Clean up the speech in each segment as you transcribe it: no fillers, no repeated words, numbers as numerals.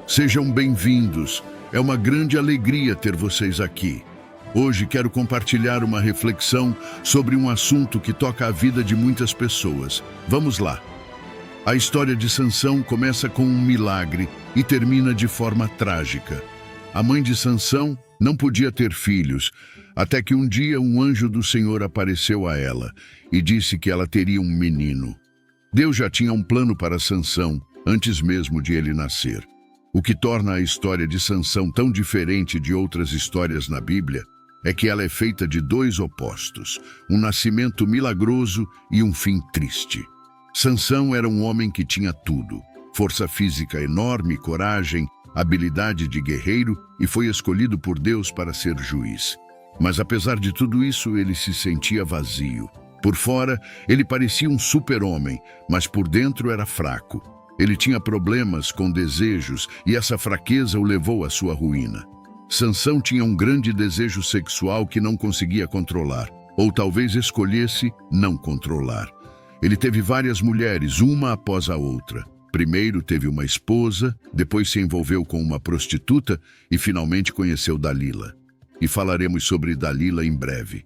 Sejam bem-vindos. É uma grande alegria ter vocês aqui. Hoje quero compartilhar uma reflexão sobre um assunto que toca a vida de muitas pessoas. Vamos lá. A história de Sansão começa com um milagre e termina de forma trágica. A mãe de Sansão não podia ter filhos, até que um dia um anjo do Senhor apareceu a ela e disse que ela teria um menino. Deus já tinha um plano para Sansão antes mesmo de ele nascer. O que torna a história de Sansão tão diferente de outras histórias na Bíblia é que ela é feita de dois opostos, um nascimento milagroso e um fim triste. Sansão era um homem que tinha tudo: força física enorme, coragem, habilidade de guerreiro, e foi escolhido por Deus para ser juiz. Mas apesar de tudo isso, ele se sentia vazio. Por fora, ele parecia um super-homem, mas por dentro era fraco. Ele tinha problemas com desejos e essa fraqueza o levou à sua ruína. Sansão tinha um grande desejo sexual que não conseguia controlar, ou talvez escolhesse não controlar. Ele teve várias mulheres, uma após a outra. Primeiro teve uma esposa, depois se envolveu com uma prostituta e finalmente conheceu Dalila. E falaremos sobre Dalila em breve.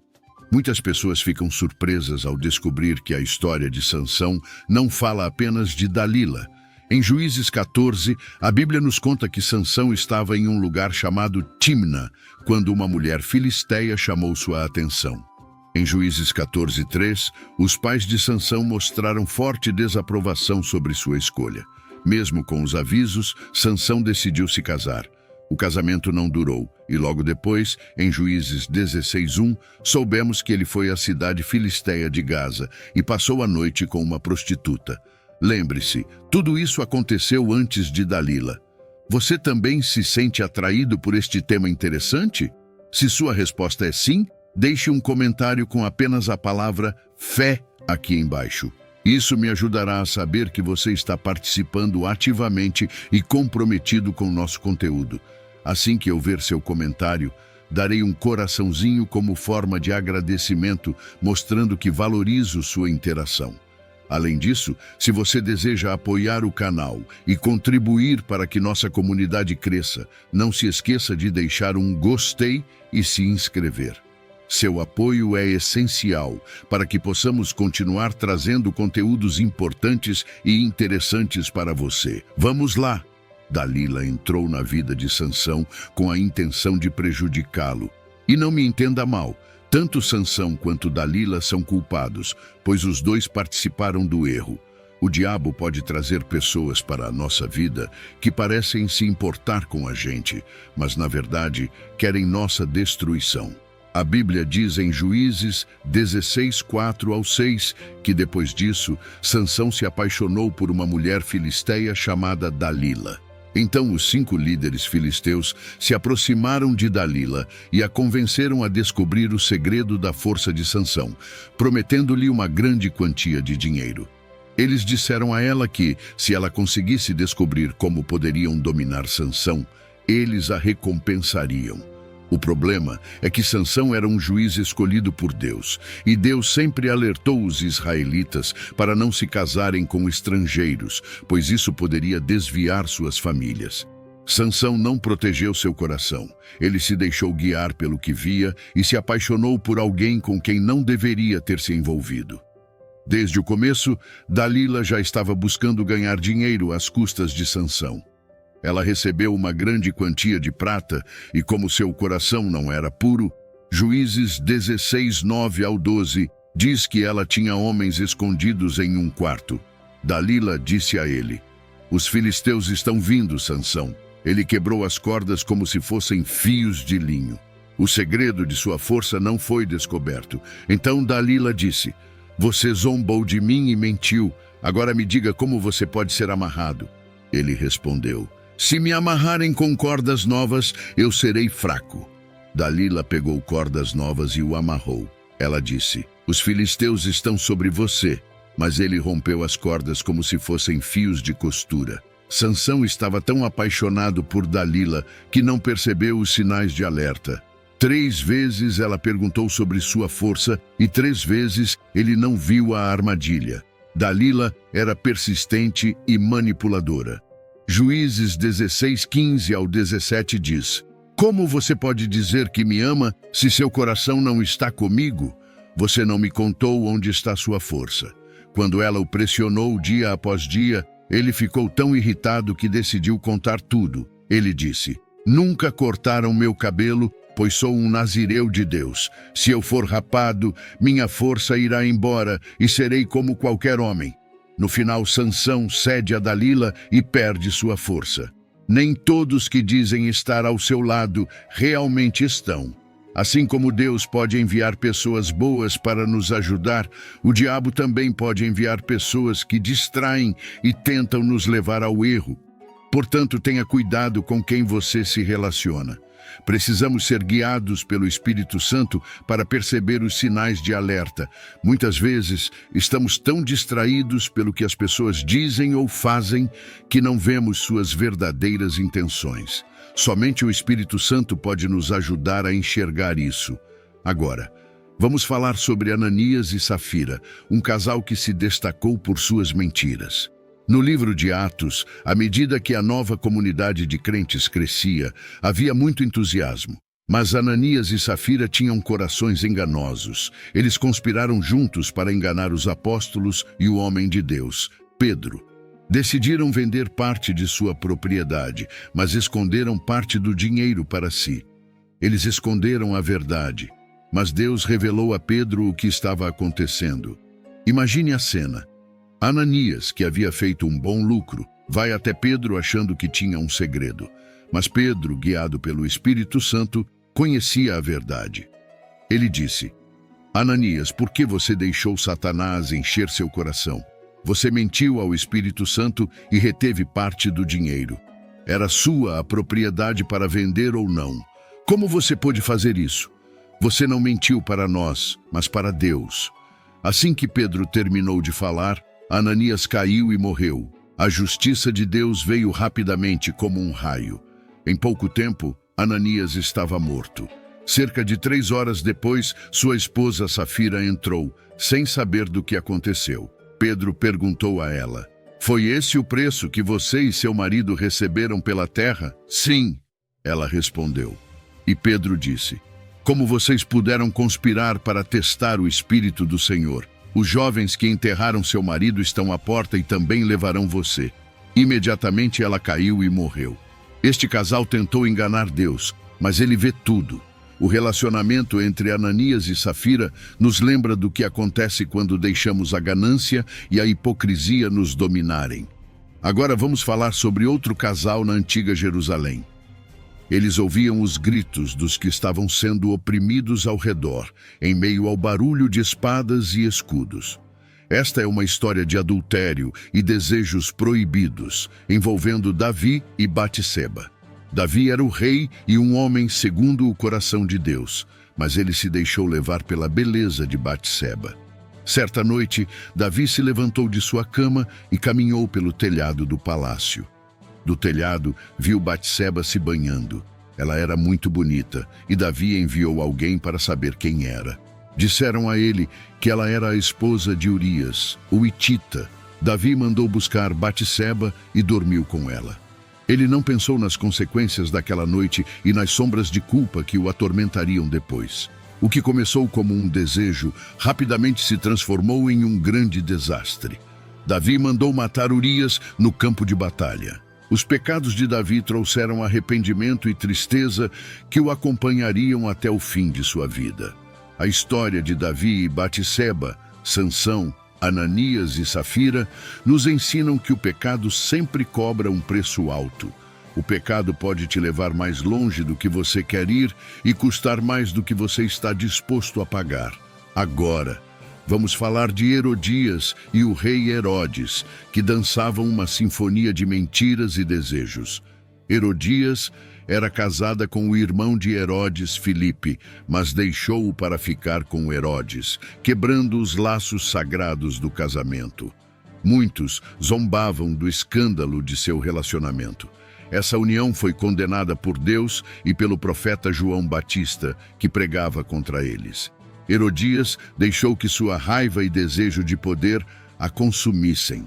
Muitas pessoas ficam surpresas ao descobrir que a história de Sansão não fala apenas de Dalila. Em Juízes 14, a Bíblia nos conta que Sansão estava em um lugar chamado Timna, quando uma mulher filisteia chamou sua atenção. Em Juízes 14:3, os pais de Sansão mostraram forte desaprovação sobre sua escolha. Mesmo com os avisos, Sansão decidiu se casar. O casamento não durou, e logo depois, em Juízes 16:1, soubemos que ele foi à cidade filisteia de Gaza e passou a noite com uma prostituta. Lembre-se, tudo isso aconteceu antes de Dalila. Você também se sente atraído por este tema interessante? Se sua resposta é sim, deixe um comentário com apenas a palavra fé aqui embaixo. Isso me ajudará a saber que você está participando ativamente e comprometido com o nosso conteúdo. Assim que eu ver seu comentário, darei um coraçãozinho como forma de agradecimento, mostrando que valorizo sua interação. Além disso, se você deseja apoiar o canal e contribuir para que nossa comunidade cresça, não se esqueça de deixar um gostei e se inscrever. Seu apoio é essencial para que possamos continuar trazendo conteúdos importantes e interessantes para você. Vamos lá! Dalila entrou na vida de Sansão com a intenção de prejudicá-lo. E não me entenda mal, tanto Sansão quanto Dalila são culpados, pois os dois participaram do erro. O diabo pode trazer pessoas para a nossa vida que parecem se importar com a gente, mas na verdade querem nossa destruição. A Bíblia diz em Juízes 16:4-6 que depois disso, Sansão se apaixonou por uma mulher filisteia chamada Dalila. Então os 5 líderes filisteus se aproximaram de Dalila e a convenceram a descobrir o segredo da força de Sansão, prometendo-lhe uma grande quantia de dinheiro. Eles disseram a ela que, se ela conseguisse descobrir como poderiam dominar Sansão, eles a recompensariam. O problema é que Sansão era um juiz escolhido por Deus, e Deus sempre alertou os israelitas para não se casarem com estrangeiros, pois isso poderia desviar suas famílias. Sansão não protegeu seu coração. Ele se deixou guiar pelo que via e se apaixonou por alguém com quem não deveria ter se envolvido. Desde o começo, Dalila já estava buscando ganhar dinheiro às custas de Sansão. Ela recebeu uma grande quantia de prata e, como seu coração não era puro, Juízes 16:9-12 diz que ela tinha homens escondidos em um quarto. Dalila disse a ele: "Os filisteus estão vindo, Sansão." Ele quebrou as cordas como se fossem fios de linho. O segredo de sua força não foi descoberto. Então Dalila disse: "Você zombou de mim e mentiu. Agora me diga como você pode ser amarrado." Ele respondeu: "Se me amarrarem com cordas novas, eu serei fraco." Dalila pegou cordas novas e o amarrou. Ela disse: "Os filisteus estão sobre você." Mas ele rompeu as cordas como se fossem fios de costura. Sansão estava tão apaixonado por Dalila que não percebeu os sinais de alerta. 3 vezes ela perguntou sobre sua força e 3 vezes ele não viu a armadilha. Dalila era persistente e manipuladora. Juízes 16:15 ao 17 diz: Como você pode dizer que me ama se seu coração não está comigo? Você não me contou onde está sua força. Quando ela o pressionou dia após dia, ele ficou tão irritado que decidiu contar tudo. Ele disse: Nunca cortaram meu cabelo, pois sou um nazireu de Deus. Se eu for rapado, minha força irá embora e serei como qualquer homem. No final, Sansão cede a Dalila e perde sua força. Nem todos que dizem estar ao seu lado realmente estão. Assim como Deus pode enviar pessoas boas para nos ajudar, o diabo também pode enviar pessoas que distraem e tentam nos levar ao erro. Portanto, tenha cuidado com quem você se relaciona. Precisamos ser guiados pelo Espírito Santo para perceber os sinais de alerta. Muitas vezes, estamos tão distraídos pelo que as pessoas dizem ou fazem que não vemos suas verdadeiras intenções. Somente o Espírito Santo pode nos ajudar a enxergar isso. Agora, vamos falar sobre Ananias e Safira, um casal que se destacou por suas mentiras. No livro de Atos, à medida que a nova comunidade de crentes crescia, havia muito entusiasmo. Mas Ananias e Safira tinham corações enganosos. Eles conspiraram juntos para enganar os apóstolos e o homem de Deus, Pedro. Decidiram vender parte de sua propriedade, mas esconderam parte do dinheiro para si. Eles esconderam a verdade, mas Deus revelou a Pedro o que estava acontecendo. Imagine a cena. Ananias, que havia feito um bom lucro, vai até Pedro achando que tinha um segredo. Mas Pedro, guiado pelo Espírito Santo, conhecia a verdade. Ele disse: Ananias, por que você deixou Satanás encher seu coração? Você mentiu ao Espírito Santo e reteve parte do dinheiro. Era sua a propriedade para vender ou não. Como você pôde fazer isso? Você não mentiu para nós, mas para Deus. Assim que Pedro terminou de falar, Ananias caiu e morreu. A justiça de Deus veio rapidamente como um raio. Em pouco tempo, Ananias estava morto. Cerca de 3 horas depois, sua esposa Safira entrou, sem saber do que aconteceu. Pedro perguntou a ela: Foi esse o preço que você e seu marido receberam pela terra? Sim, ela respondeu. E Pedro disse: Como vocês puderam conspirar para testar o Espírito do Senhor? Os jovens que enterraram seu marido estão à porta e também levarão você. Imediatamente ela caiu e morreu. Este casal tentou enganar Deus, mas ele vê tudo. O relacionamento entre Ananias e Safira nos lembra do que acontece quando deixamos a ganância e a hipocrisia nos dominarem. Agora vamos falar sobre outro casal na antiga Jerusalém. Eles ouviam os gritos dos que estavam sendo oprimidos ao redor, em meio ao barulho de espadas e escudos. Esta é uma história de adultério e desejos proibidos, envolvendo Davi e Batseba. Davi era o rei e um homem segundo o coração de Deus, mas ele se deixou levar pela beleza de Batseba. Certa noite, Davi se levantou de sua cama e caminhou pelo telhado do palácio. Do telhado, viu Batseba se banhando. Ela era muito bonita, e Davi enviou alguém para saber quem era. Disseram a ele que ela era a esposa de Urias, o hitita. Davi mandou buscar Batseba e dormiu com ela. Ele não pensou nas consequências daquela noite e nas sombras de culpa que o atormentariam depois. O que começou como um desejo, rapidamente se transformou em um grande desastre. Davi mandou matar Urias no campo de batalha. Os pecados de Davi trouxeram arrependimento e tristeza que o acompanhariam até o fim de sua vida. A história de Davi e Batseba, Sansão, Ananias e Safira nos ensinam que o pecado sempre cobra um preço alto. O pecado pode te levar mais longe do que você quer ir e custar mais do que você está disposto a pagar. Agora, vamos falar de Herodias e o rei Herodes, que dançavam uma sinfonia de mentiras e desejos. Herodias era casada com o irmão de Herodes, Filipe, mas deixou-o para ficar com Herodes, quebrando os laços sagrados do casamento. Muitos zombavam do escândalo de seu relacionamento. Essa união foi condenada por Deus e pelo profeta João Batista, que pregava contra eles. Herodias deixou que sua raiva e desejo de poder a consumissem.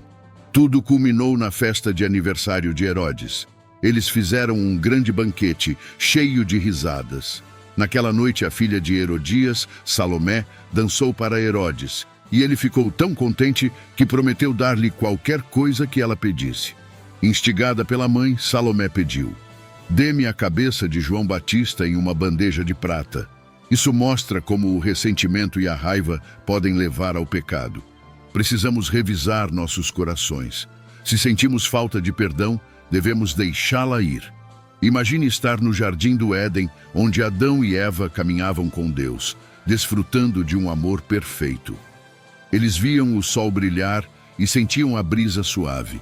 Tudo culminou na festa de aniversário de Herodes. Eles fizeram um grande banquete, cheio de risadas. Naquela noite, a filha de Herodias, Salomé, dançou para Herodes, e ele ficou tão contente que prometeu dar-lhe qualquer coisa que ela pedisse. Instigada pela mãe, Salomé pediu: "Dê-me a cabeça de João Batista em uma bandeja de prata." Isso mostra como o ressentimento e a raiva podem levar ao pecado. Precisamos revisar nossos corações. Se sentimos falta de perdão, devemos deixá-la ir. Imagine estar no jardim do Éden, onde Adão e Eva caminhavam com Deus, desfrutando de um amor perfeito. Eles viam o sol brilhar e sentiam a brisa suave.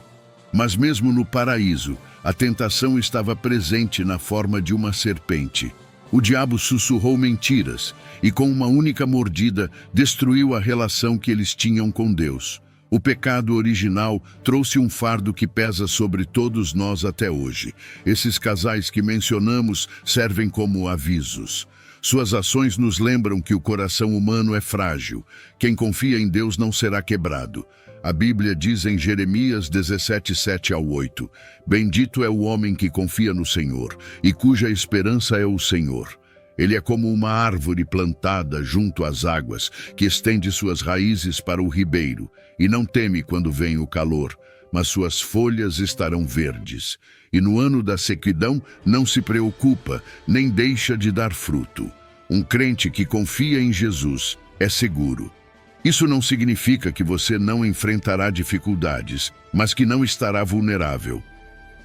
Mas mesmo no paraíso, a tentação estava presente na forma de uma serpente. O diabo sussurrou mentiras e, com uma única mordida, destruiu a relação que eles tinham com Deus. O pecado original trouxe um fardo que pesa sobre todos nós até hoje. Esses casais que mencionamos servem como avisos. Suas ações nos lembram que o coração humano é frágil. Quem confia em Deus não será quebrado. A Bíblia diz em Jeremias 17, 7-8, "Bendito é o homem que confia no Senhor, e cuja esperança é o Senhor. Ele é como uma árvore plantada junto às águas, que estende suas raízes para o ribeiro, e não teme quando vem o calor, mas suas folhas estarão verdes. E no ano da sequidão não se preocupa, nem deixa de dar fruto." Um crente que confia em Jesus é seguro. Isso não significa que você não enfrentará dificuldades, mas que não estará vulnerável.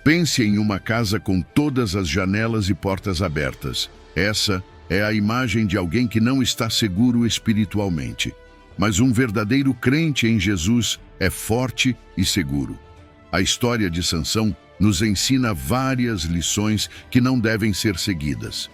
Pense em uma casa com todas as janelas e portas abertas. Essa é a imagem de alguém que não está seguro espiritualmente. Mas um verdadeiro crente em Jesus é forte e seguro. A história de Sansão nos ensina várias lições que não devem ser seguidas.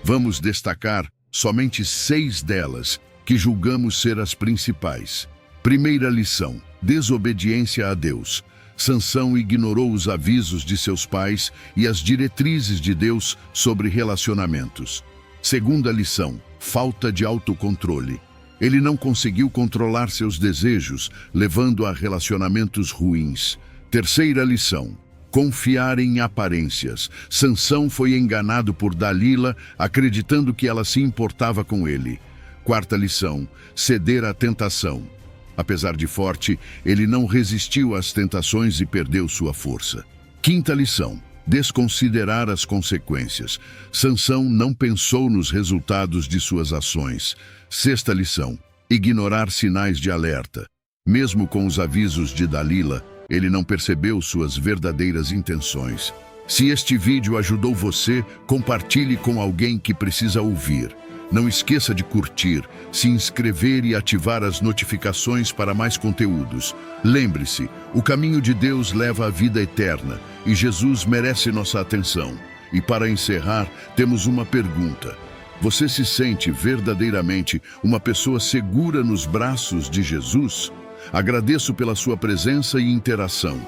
Vamos destacar somente 6 delas, que julgamos ser as principais. Primeira lição: desobediência a Deus. Sansão ignorou os avisos de seus pais e as diretrizes de Deus sobre relacionamentos. Segunda lição: falta de autocontrole. Ele não conseguiu controlar seus desejos, levando a relacionamentos ruins. Terceira lição: confiar em aparências. Sansão foi enganado por Dalila, acreditando que ela se importava com ele. Quarta lição: ceder à tentação. Apesar de forte, ele não resistiu às tentações e perdeu sua força. Quinta lição: desconsiderar as consequências. Sansão não pensou nos resultados de suas ações. Sexta lição: ignorar sinais de alerta. Mesmo com os avisos de Dalila, ele não percebeu suas verdadeiras intenções. Se este vídeo ajudou você, compartilhe com alguém que precisa ouvir. Não esqueça de curtir, se inscrever e ativar as notificações para mais conteúdos. Lembre-se, o caminho de Deus leva à vida eterna e Jesus merece nossa atenção. E para encerrar, temos uma pergunta. Você se sente verdadeiramente uma pessoa segura nos braços de Jesus? Agradeço pela sua presença e interação.